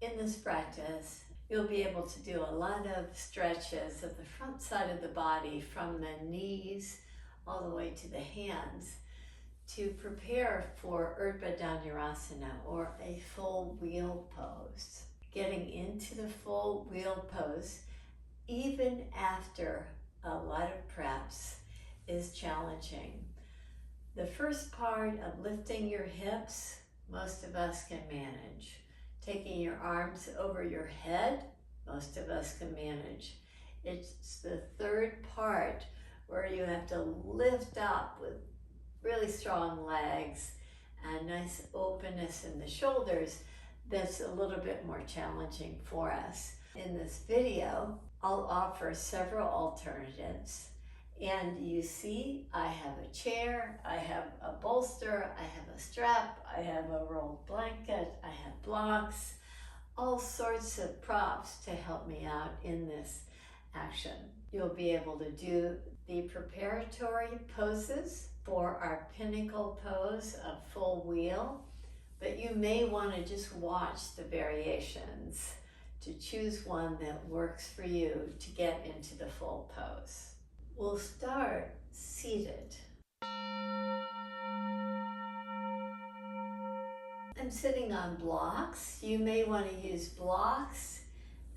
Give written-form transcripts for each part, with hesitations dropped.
In this practice, you'll be able to do a lot of stretches of the front side of the body from the knees all the way to the hands to prepare for Ardha Dhanurasana, or a full wheel pose. Getting into the full wheel pose, even after a lot of preps, is challenging. The first part of lifting your hips, most of us can manage. Taking your arms over your head, most of us can manage. It's the third part where you have to lift up with really strong legs and nice openness in the shoulders that's a little bit more challenging for us. In this video, I'll offer several alternatives. And you see, I have a chair, I have a bolster, I have a strap, I have a rolled blanket, I have blocks, all sorts of props to help me out in this action. You'll be able to do the preparatory poses for our pinnacle pose of full wheel, but you may want to just watch the variations to choose one that works for you to get into the full pose. We'll start seated. I'm sitting on blocks. You may want to use blocks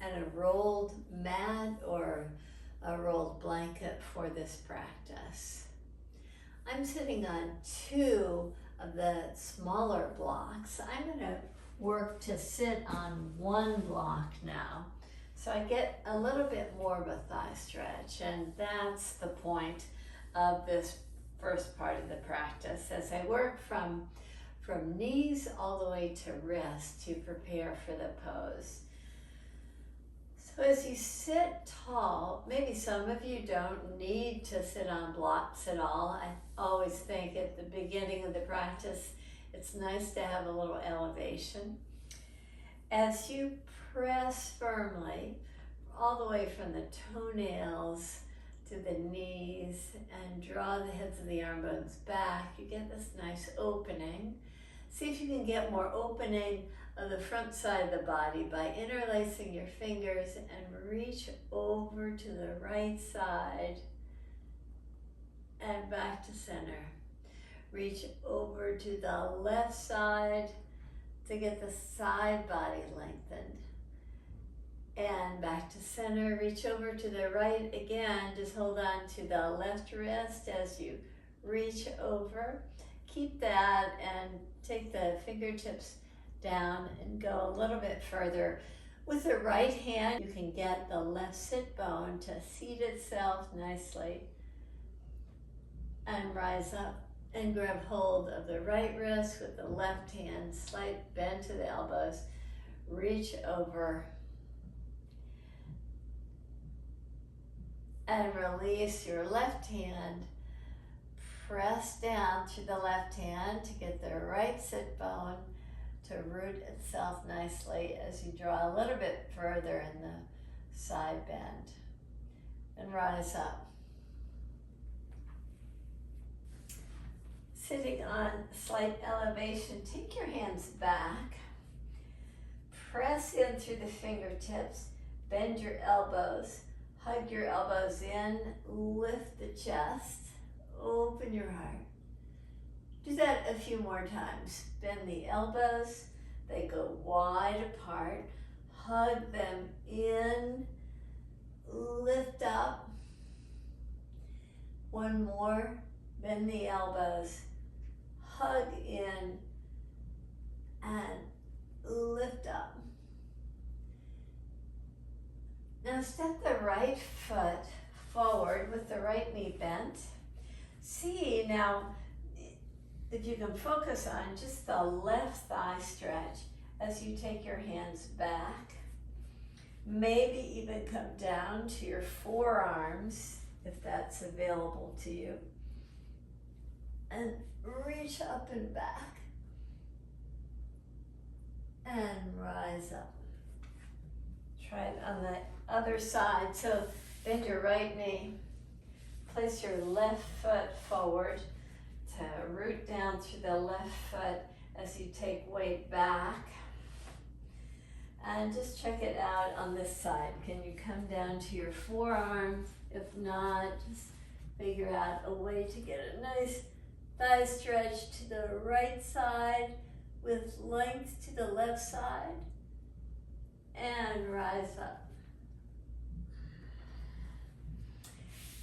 and a rolled mat or a rolled blanket for this practice. I'm sitting on 2 of the smaller blocks. I'm going to work to sit on 1 block now. So I get a little bit more of a thigh stretch, and that's the point of this first part of the practice as I work from knees all the way to wrist to prepare for the pose. So as you sit tall, maybe some of you don't need to sit on blocks at all. I always think at the beginning of the practice, it's nice to have a little elevation. As you press firmly all the way from the toenails to the knees and draw the heads of the arm bones back, you get this nice opening. See if you can get more opening of the front side of the body by interlacing your fingers and reach over to the right side and back to center. Reach over to the left side to get the side body lengthened. And back to center, reach over to the right again, just hold on to the left wrist as you reach over. Keep that and take the fingertips down and go a little bit further. With the right hand, you can get the left sit bone to seat itself nicely and rise up and grab hold of the right wrist with the left hand, slight bend to the elbows, reach over and release your left hand. Press down through the left hand to get the right sit bone to root itself nicely as you draw a little bit further in the side bend and rise up. Sitting on slight elevation, take your hands back, press in through the fingertips, bend your elbows, hug your elbows in, lift the chest, open your heart. Do that a few more times. Bend the elbows, they go wide apart, hug them in, lift up. One more, bend the elbows, hug in, and lift up. Now step the right foot forward with the right knee bent. See now if you can focus on just the left thigh stretch as you take your hands back. Maybe even come down to your forearms if that's available to you. And reach up and back. And rise up. Try it on the other side. So bend your right knee. Place your left foot forward to root down through the left foot as you take weight back. And just check it out on this side. Can you come down to your forearm? If not, just figure out a way to get a nice thigh stretch to the right side with length to the left side. And rise up.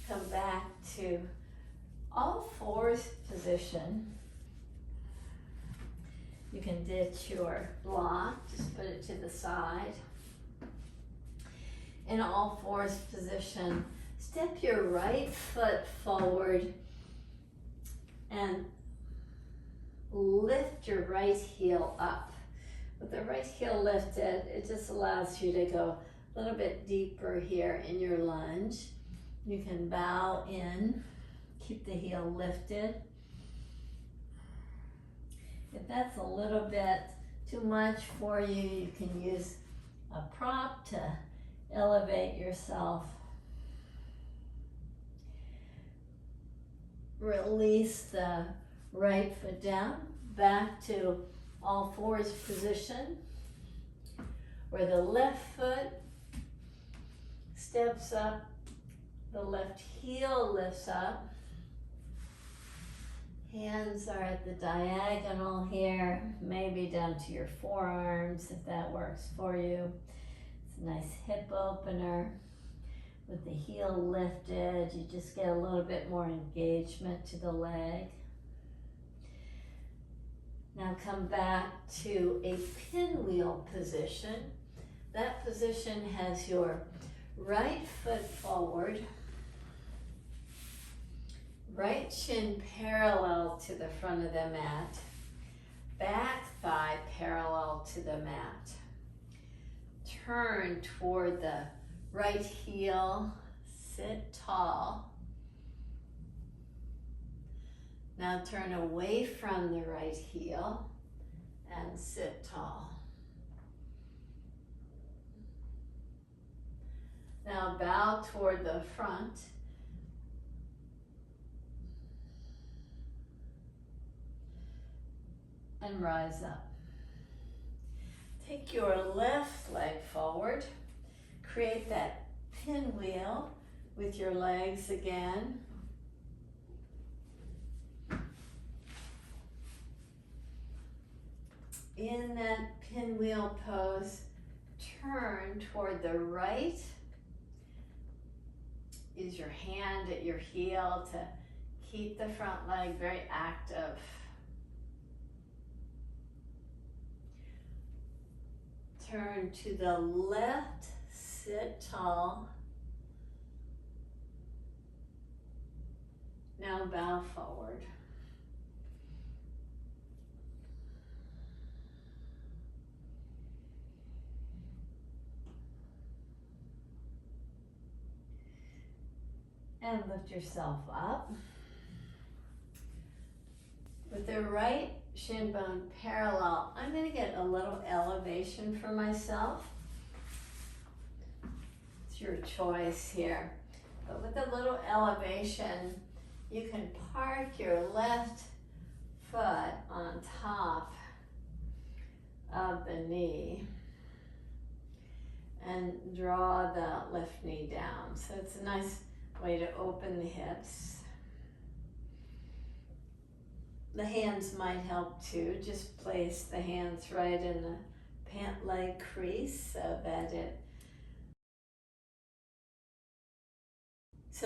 Come back to all fours position. You can ditch your block, just put it to the side. In all fours position, step your right foot forward and lift your right heel up. With the right heel lifted, it just allows you to go a little bit deeper here in your lunge. You can bow in, keep the heel lifted. If that's a little bit too much for you, you can use a prop to elevate yourself. Release the right foot down, back to all fours position, where the left foot steps up, the left heel lifts up. Hands are at the diagonal here, maybe down to your forearms if that works for you. It's a nice hip opener. With the heel lifted, you just get a little bit more engagement to the leg. Now come back to a pinwheel position. That position has your right foot forward, right shin parallel to the front of the mat, back thigh parallel to the mat. Turn toward the right heel, sit tall. Now turn away from the right heel and sit tall. Now bow toward the front. And rise up. Take your left leg forward. Create that pinwheel with your legs again. In that pinwheel pose, turn toward the right. Use your hand at your heel to keep the front leg very active. Turn to the left, sit tall. Now bow forward. And lift yourself up. With the right shin bone parallel, I'm going to get a little elevation for myself. It's your choice here. But with a little elevation, you can park your left foot on top of the knee and draw the left knee down. So it's a nice way to open the hips. The hands might help too. Just place the hands right in the pant leg crease so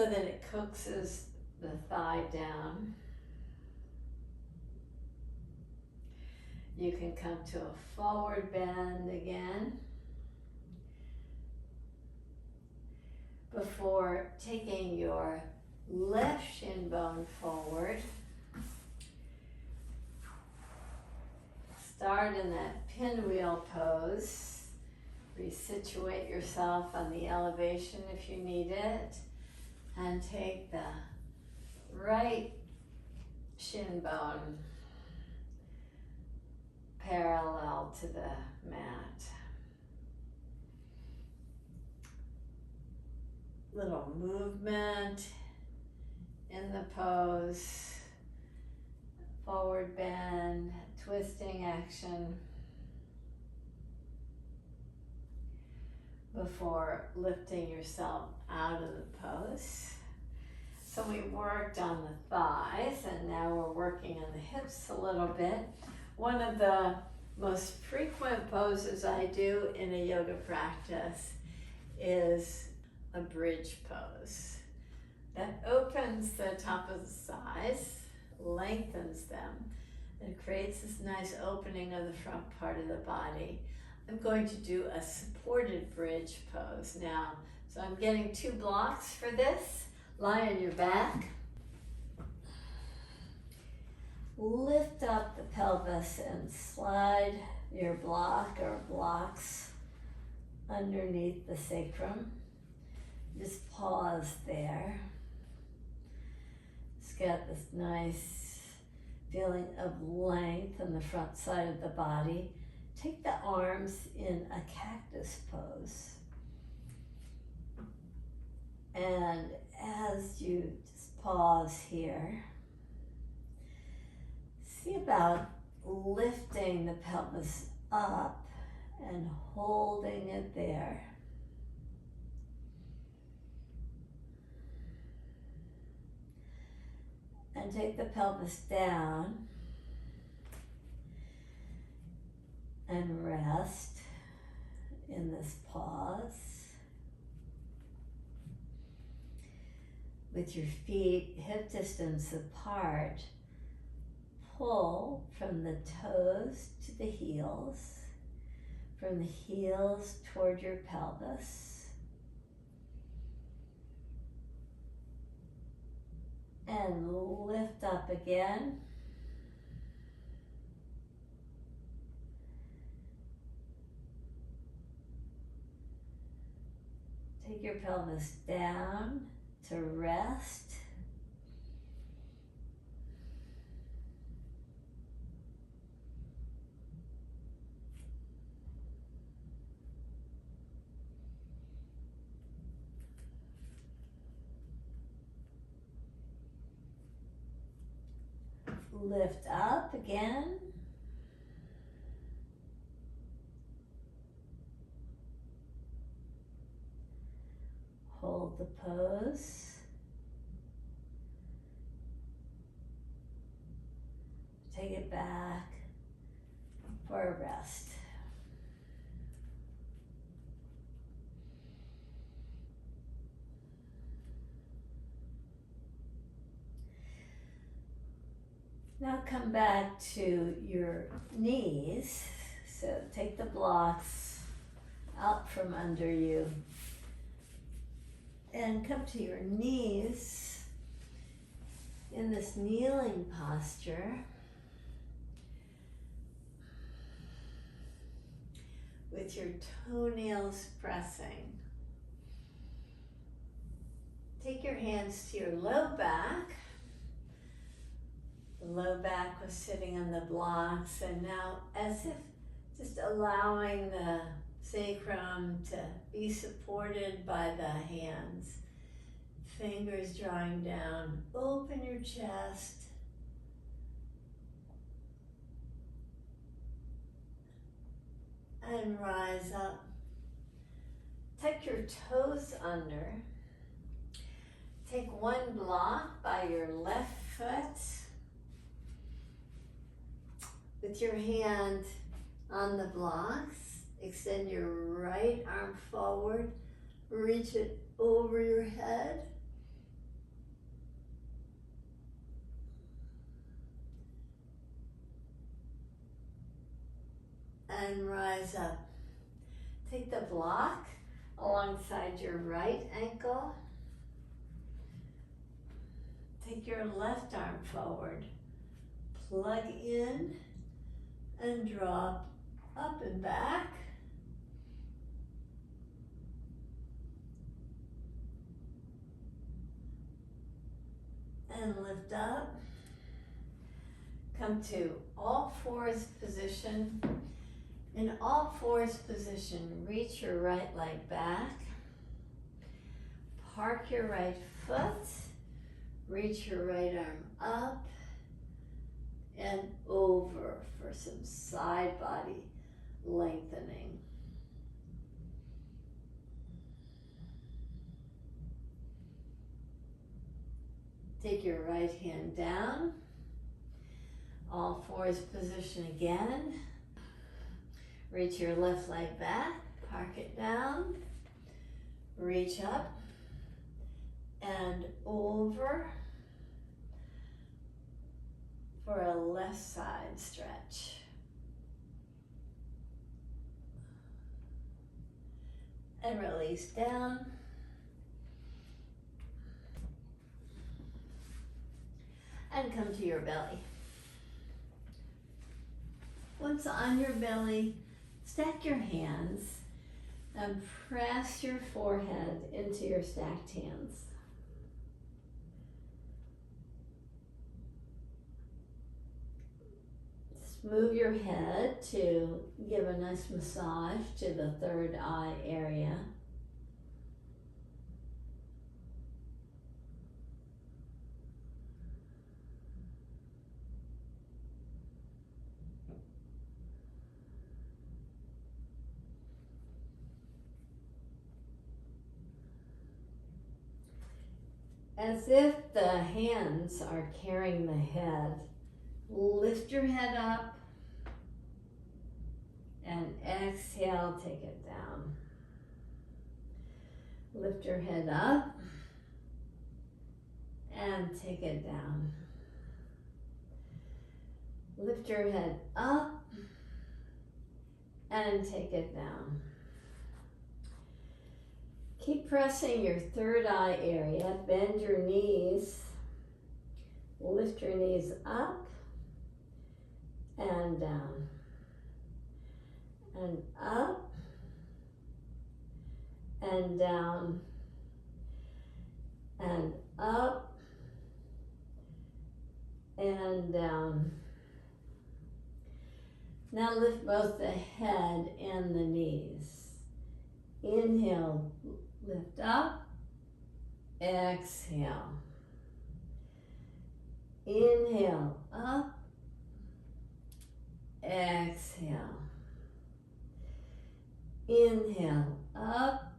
that it coaxes the thigh down. You can come to a forward bend again. Before taking your left shin bone forward, start in that pinwheel pose. Resituate yourself on the elevation if you need it. And take the right shin bone parallel to the mat. Little movement in the pose, forward bend, twisting action. before lifting yourself out of the pose. So we worked on the thighs, and now we're working on the hips a little bit. One of the most frequent poses I do in a yoga practice is a bridge pose. That opens the top of the thighs, lengthens them, and creates this nice opening of the front part of the body. I'm going to do a supported bridge pose now. So I'm getting 2 blocks for this. Lie on your back. Lift up the pelvis and slide your block or blocks underneath the sacrum. Just pause there. It's got this nice feeling of length on the front side of the body. Take the arms in a cactus pose. And as you just pause here, see about lifting the pelvis up and holding it there. And take the pelvis down and rest in this pause. With your feet hip distance apart, pull from the toes to the heels, from the heels toward your pelvis. And lift up again. Take your pelvis down to rest. Lift up again. Hold the pose. Take it back for a rest. Now come back to your knees. So take the blocks out from under you and come to your knees in this kneeling posture. With your toenails pressing. Take your hands to your low back. The low back was sitting on the blocks, and now as if just allowing the sacrum to be supported by the hands. Fingers drawing down. Open your chest. And rise up. Tuck your toes under. Take one block by your left foot. With your hand on the blocks, extend your right arm forward. Reach it over your head. And rise up. Take the block alongside your right ankle. Take your left arm forward. Plug in and drop up and back. And lift up. Come to all fours position. In all fours position, reach your right leg back. Park your right foot. Reach your right arm up and over for some side body lengthening. Take your right hand down. All fours position again. Reach your left leg back, park it down. Reach up and over for a left side stretch. And release down. And come to your belly. Once on your belly, stack your hands and press your forehead into your stacked hands. Just move your head to give a nice massage to the third eye area. As if the hands are carrying the head, lift your head up and exhale, take it down. Lift your head up and take it down. Lift your head up and take it down. Keep pressing your third eye area. Bend your knees. Lift your knees up and down. And up and down. And up and down. Now lift both the head and the knees. Inhale. Lift up, exhale. Inhale, up, exhale. Inhale, up,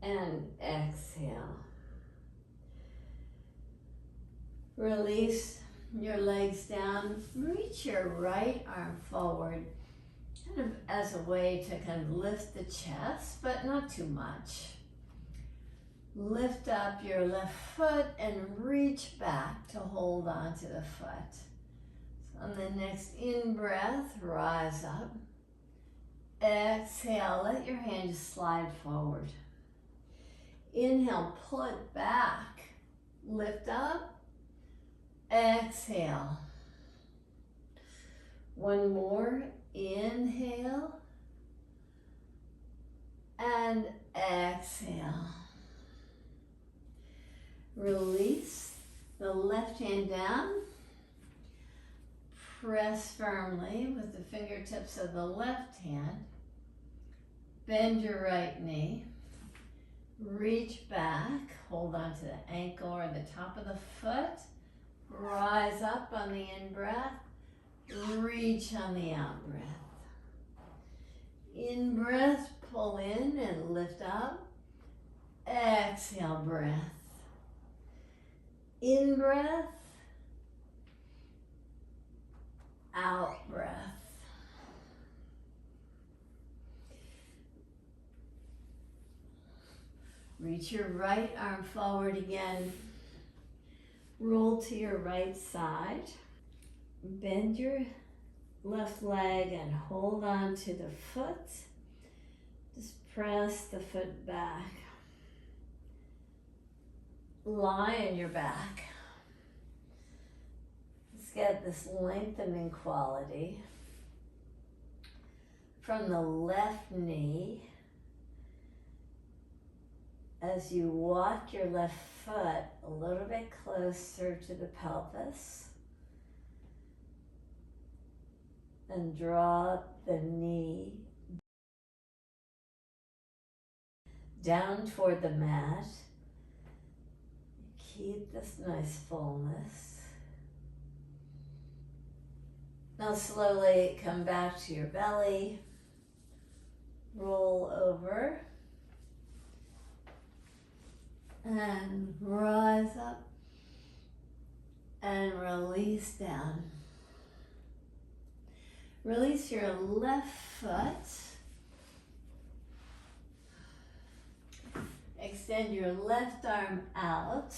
and exhale. Release your legs down. Reach your right arm forward, kind of as a way to kind of lift the chest, but not too much. Lift up your left foot and reach back to hold on to the foot. So on the next in-breath, rise up. Exhale, let your hand just slide forward. Inhale, pull it back. Lift up. Exhale. One more. Inhale and exhale. Release the left hand down. Press firmly with the fingertips of the left hand. Bend your right knee. Reach back. Hold on to the ankle or the top of the foot. Rise up on the in-breath. Reach on the out-breath. In-breath, pull in and lift up. Exhale, breath. In-breath. Out-breath. Reach your right arm forward again. Roll to your right side. Bend your left leg and hold on to the foot. Just press the foot back. Lie on your back. Let's get this lengthening quality from the left knee as you walk your left foot a little bit closer to the pelvis. And draw the knee down toward the mat. Keep this nice fullness. Now slowly come back to your belly. Roll over. And rise up release down. Release your left foot. Extend your left arm out.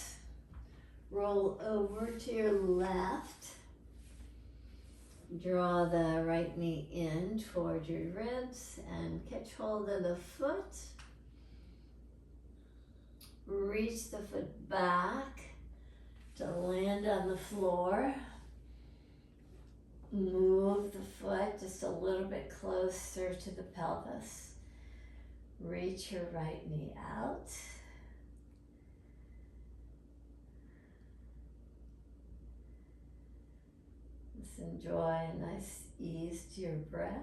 Roll over to your left. Draw the right knee in toward your ribs and catch hold of the foot. Reach the foot back to land on the floor. Move the foot just a little bit closer to the pelvis. Reach your right knee out. Just enjoy a nice ease to your breath.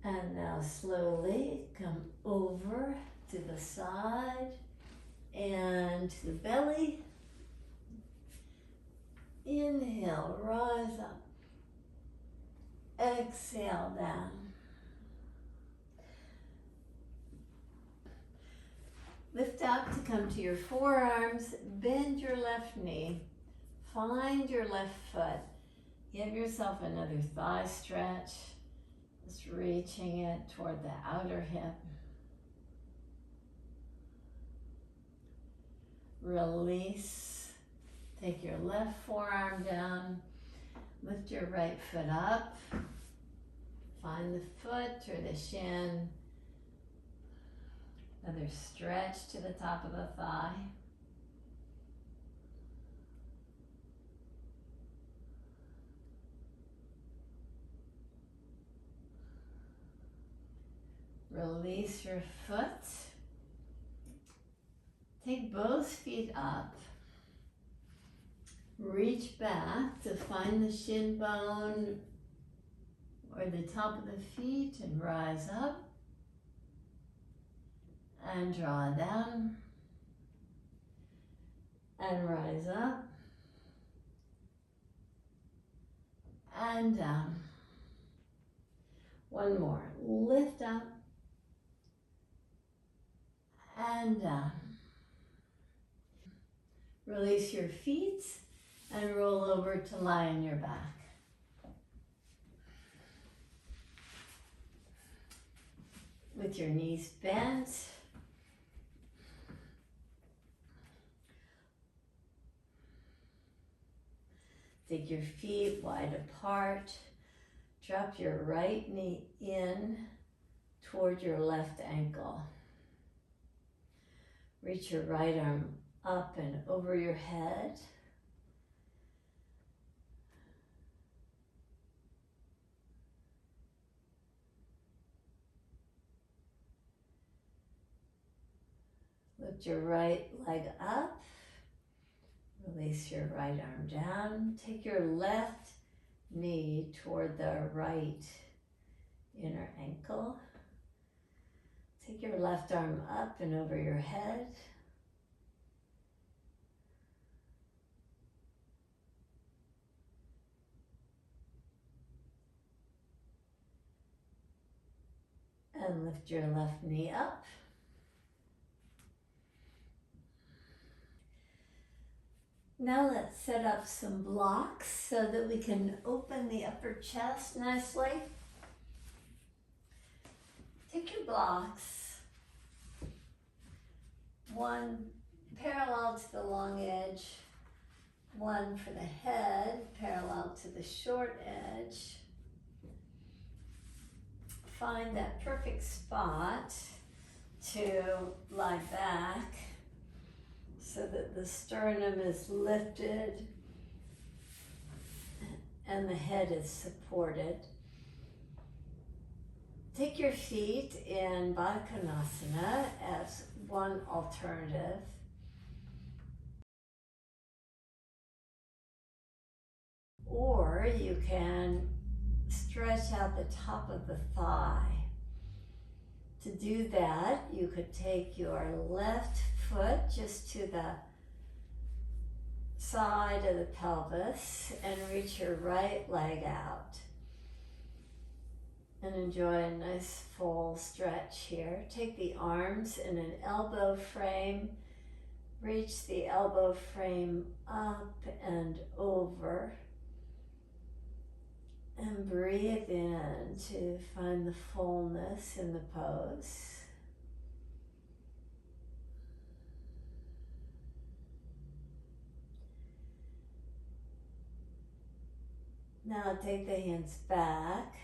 And now slowly come over to the side and to the belly. Inhale, rise up. Exhale down. Lift up to come to your forearms. Bend your left knee. Find your left foot. Give yourself another thigh stretch. Just reaching it toward the outer hip. Release. Take your left forearm down. Lift your right foot up. Find the foot or the shin. Another stretch to the top of the thigh. Release your foot. Take both feet up. Reach back to find the shin bone or the top of the feet and rise up. And draw down. And rise up. And down. One more. Lift up. And down. Release your feet and roll over to lie on your back. With your knees bent. Take your feet wide apart. Drop your right knee in toward your left ankle. Reach your right arm up and over your head. Lift your right leg up. Release your right arm down. Take your left knee toward the right inner ankle. Take your left arm up and over your head. And lift your left knee up. Now let's set up some blocks so that we can open the upper chest nicely. Take your blocks, one parallel to the long edge, one for the head, parallel to the short edge. Find that perfect spot to lie back so that the sternum is lifted and the head is supported. Take your feet in bakasana as one alternative. Or you can stretch out the top of the thigh. To do that, you could take your left foot just to the side of the pelvis and reach your right leg out. And enjoy a nice full stretch here. Take the arms in an elbow frame. Reach the elbow frame up and over. And breathe in to find the fullness in the pose. Now take the hands back.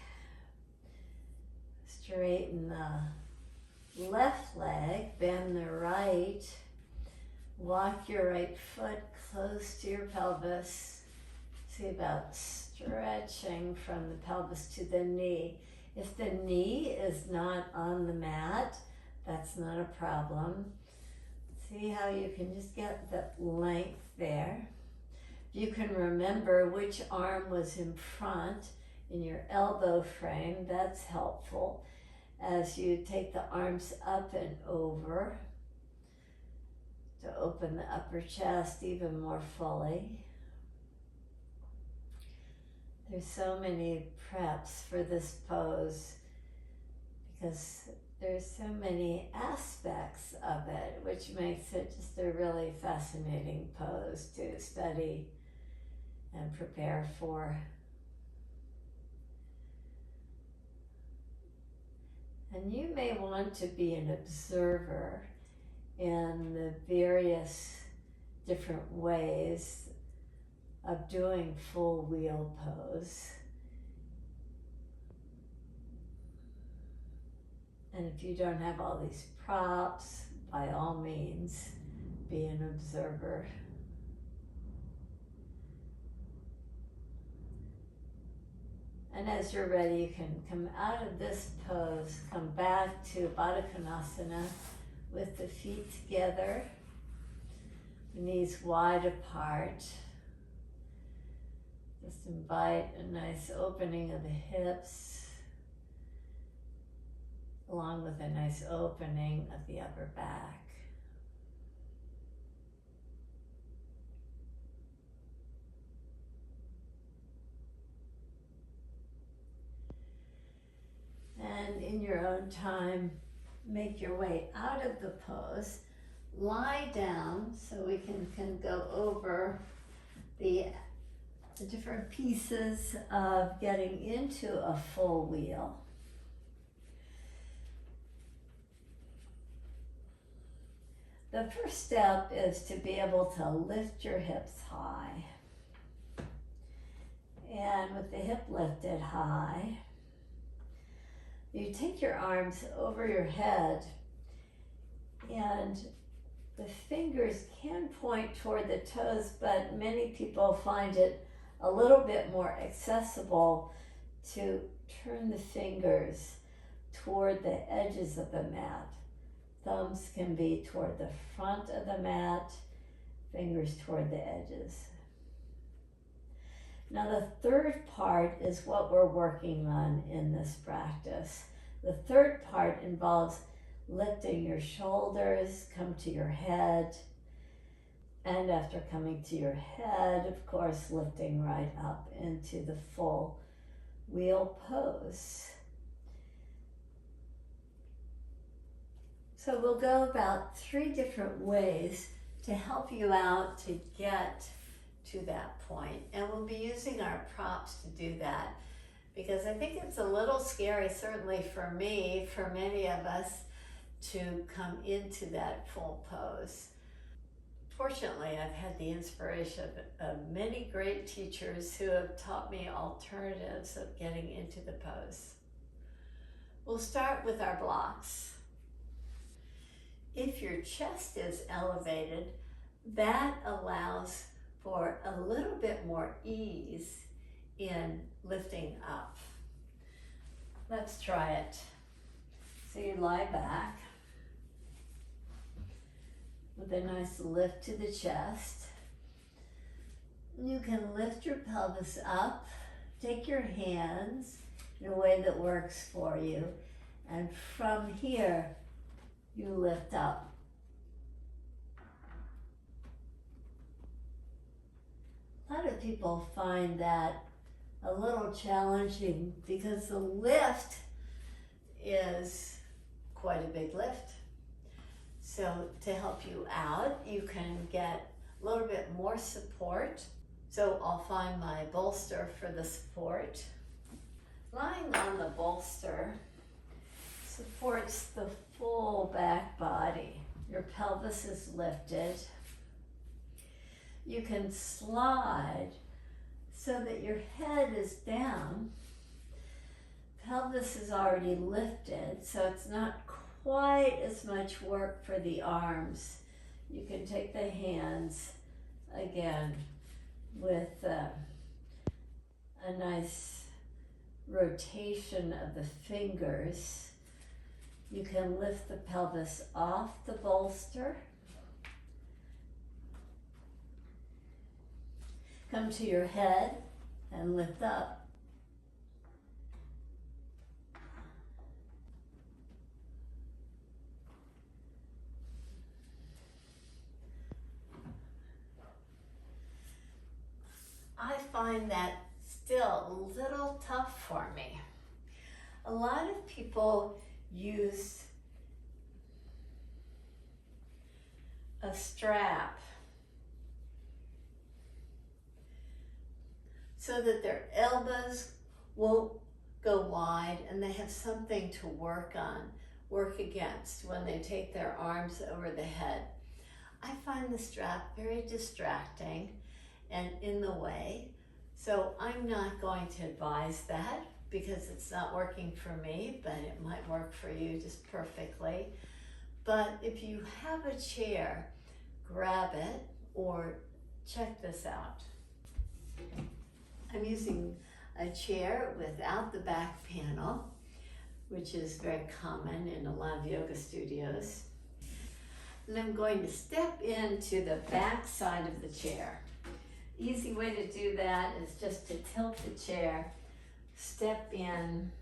Straighten the left leg, bend the right. Walk your right foot close to your pelvis. See about stretching from the pelvis to the knee. If the knee is not on the mat, that's not a problem. See how you can just get the length there. You can remember which arm was in front in your elbow frame. That's helpful as you take the arms up and over to open the upper chest even more fully. There's so many preps for this pose because there's so many aspects of it, which makes it just a really fascinating pose to study and prepare for. And you may want to be an observer in the various different ways of doing full wheel pose. And if you don't have all these props, by all means, be an observer. And as you're ready, you can come out of this pose, come back to baddha konasana with the feet together, the knees wide apart. Just invite a nice opening of the hips, along with a nice opening of the upper back. And in your own time, make your way out of the pose. Lie down so we can go over the different pieces of getting into a full wheel. The first step is to be able to lift your hips high. And with the hip lifted high, you take your arms over your head and the fingers can point toward the toes, but many people find it a little bit more accessible to turn the fingers toward the edges of the mat. Thumbs can be toward the front of the mat, fingers toward the edges. Now the third part is what we're working on in this practice. The third part involves lifting your shoulders, come to your head, and after coming to your head, of course, lifting right up into the full wheel pose. So we'll go about 3 different ways to help you out to get to that point. And we'll be using our props to do that because I think it's a little scary, certainly for me, for many of us, to come into that full pose. Fortunately, I've had the inspiration of many great teachers who have taught me alternatives of getting into the pose. We'll start with our blocks. If your chest is elevated, that allows for a little bit more ease in lifting up. Let's try it. So you lie back with a nice lift to the chest. You can lift your pelvis up, take your hands in a way that works for you, and from here, you lift up. people find that a little challenging because the lift is quite a big lift. So to help you out, you can get a little bit more support. So I'll find my bolster for the support. Lying on the bolster supports the full back body. Your pelvis is lifted. You can slide so that your head is down. Pelvis is already lifted, so it's not quite as much work for the arms. You can take the hands again with a nice rotation of the fingers. You can lift the pelvis off the bolster. Come to your head and lift up. I find that still a little tough for me. A lot of people use a strap so that their elbows won't go wide and they have something to work against when they take their arms over the head. I find the strap very distracting and in the way, so I'm not going to advise that because it's not working for me, but it might work for you just perfectly. But if you have a chair, grab it or check this out. I'm using a chair without the back panel, which is very common in a lot of yoga studios. And I'm going to step into the back side of the chair. Easy way to do that is just to tilt the chair, step in,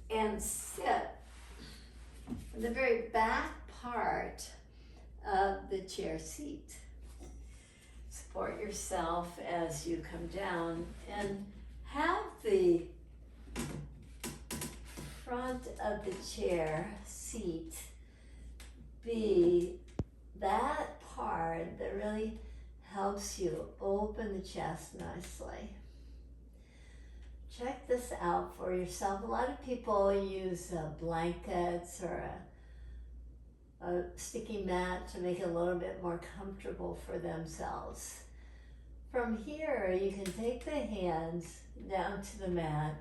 and sit in the very back part of the chair seat. Support yourself as you come down and have the front of the chair seat be that part that really helps you open the chest nicely. Check this out for yourself. A lot of people use blankets or a sticky mat to make it a little bit more comfortable for themselves. From here, you can take the hands down to the mat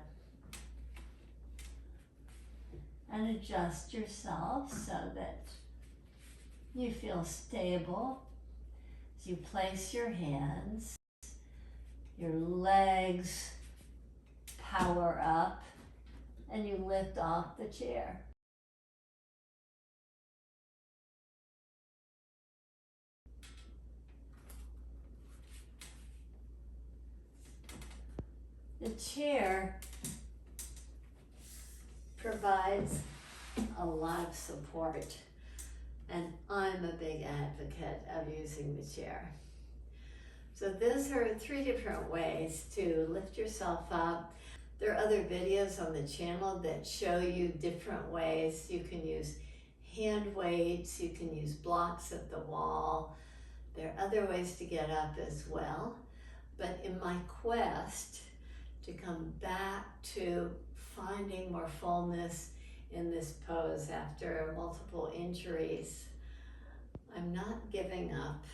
and adjust yourself so that you feel stable as you place your hands, your legs power up, and you lift off the chair. The chair provides a lot of support, and I'm a big advocate of using the chair. So those are 3 different ways to lift yourself up. There are other videos on the channel that show you different ways. You can use hand weights, you can use blocks at the wall. There are other ways to get up as well. But in my quest to come back to finding more fullness in this pose after multiple injuries, I'm not giving up,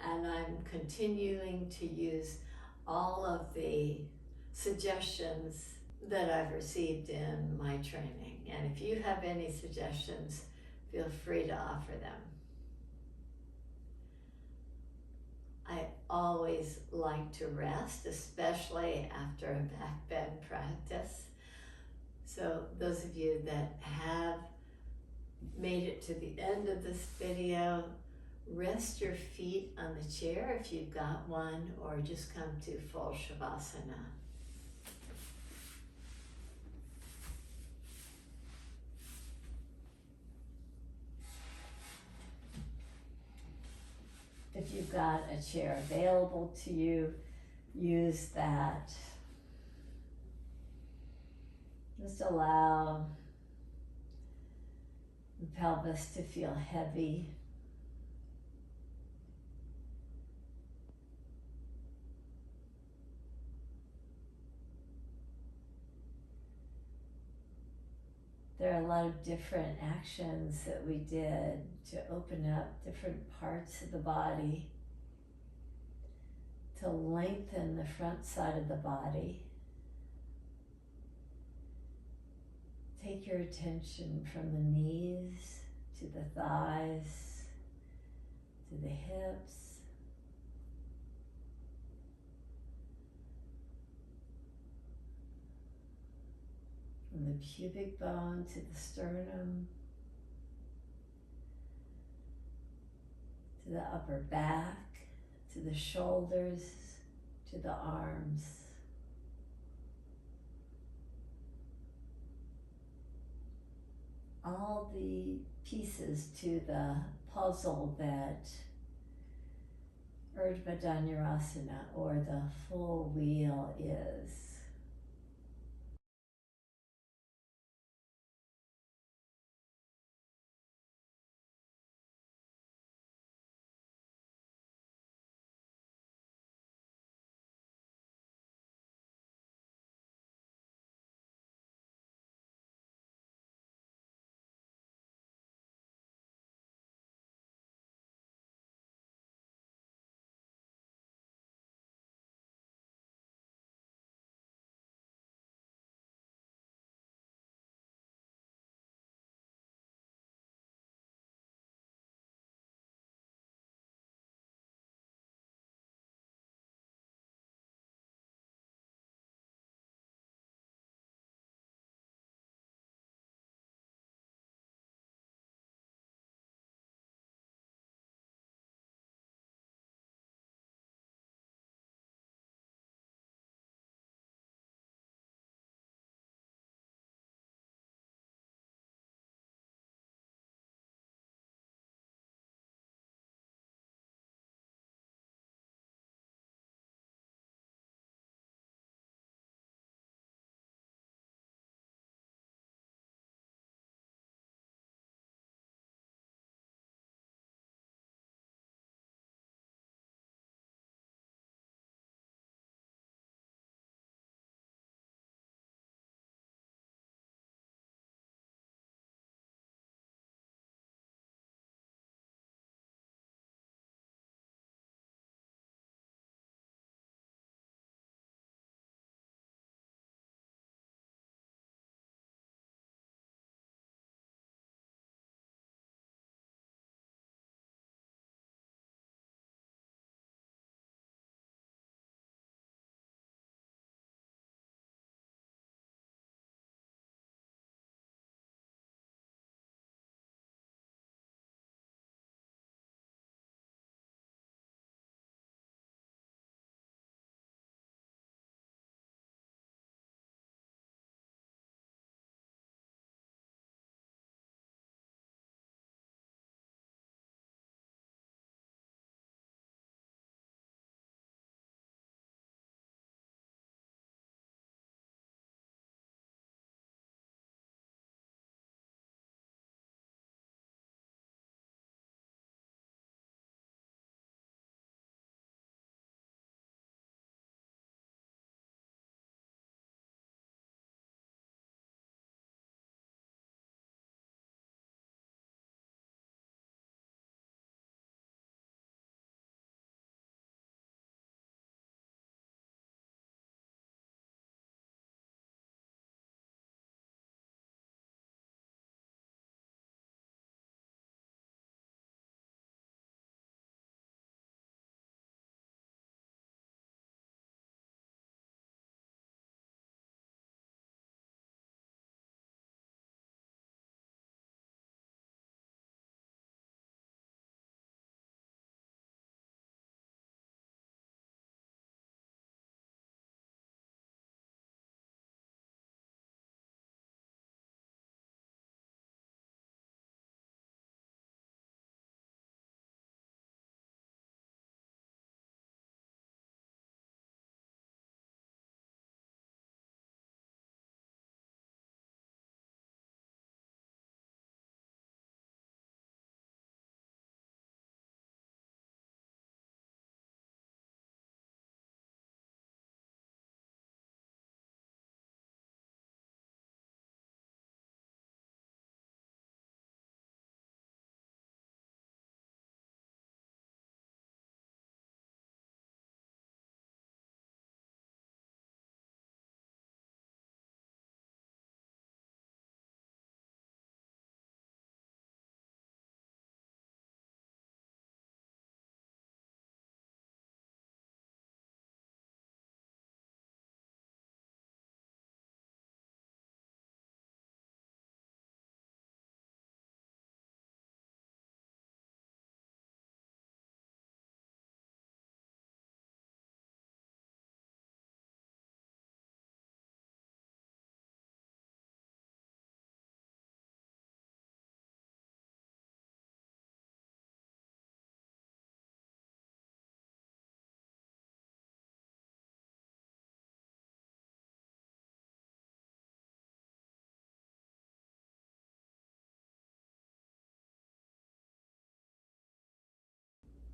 and I'm continuing to use all of the suggestions that I've received in my training. And if you have any suggestions, feel free to offer them. I always like to rest, especially after a back bend practice. So those of you that have made it to the end of this video, rest your feet on the chair if you've got one, or just come to full shavasana. If If you've got a chair available to you, use that. Just allow the pelvis to feel heavy. There are a lot of different actions that we did to open up different parts of the body, to lengthen the front side of the body. Take your attention from the knees to the thighs, to the hips, from the pubic bone to the sternum, to the upper back, to the shoulders, to the arms. All the pieces to the puzzle that Ardha Dhanurasana, or the full wheel, is.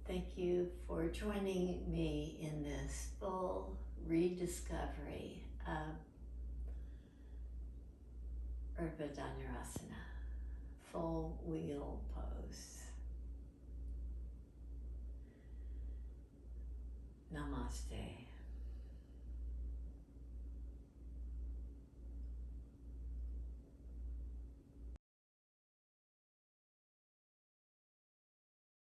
Thank you for joining me in this full rediscovery of Ardha Dhanurasana, full wheel pose. Namaste.